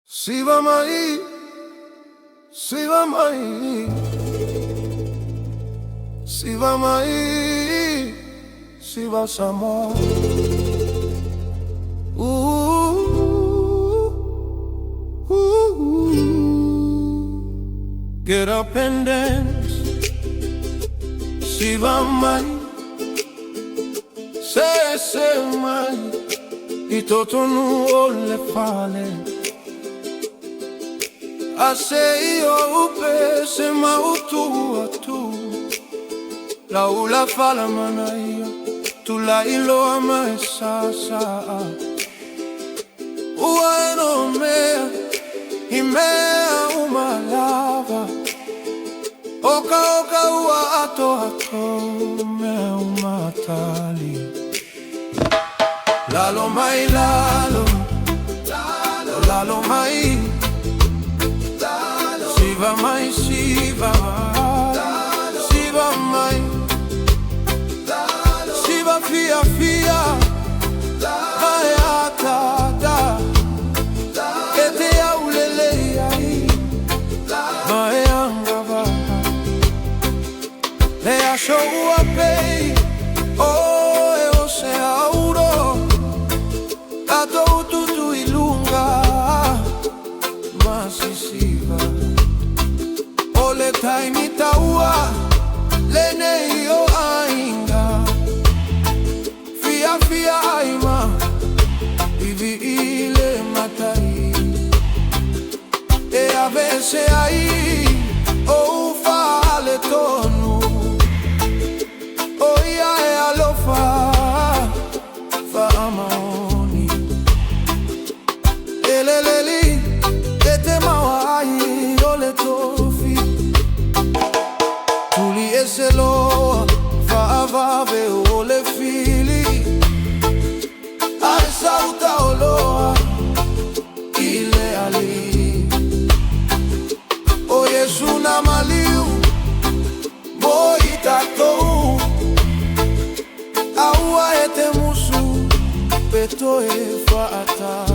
Siva mai, Siva mai, Siva mai, Siva samo. Get up and dance, Siva mai, se mai, itoto nu ole fale. Aseio upe se mautua tu la ula fala manaia tu la iloa mai sasa ua eno mea I mea umalava oka oka ua ato mea umatali lalo mai lalo mai Siva mai, Siva mai, Siva fia fia, mai atada, que te aulele aí, mai angava, le achou a pei, oh eu se auro, atou tudo ilunga, mas Siva. Ole taimi taua lene yo ainga fia fia aima vivi ile matai e a vese ai o fale tonu o ia e alofa fa amaoni eleleli ete mawai ole tofi Tuli eselo fa avave ole fili Ai sauta oloa ile ali O Yesu na maliu Boi tatou Aua ete musu Peto e faata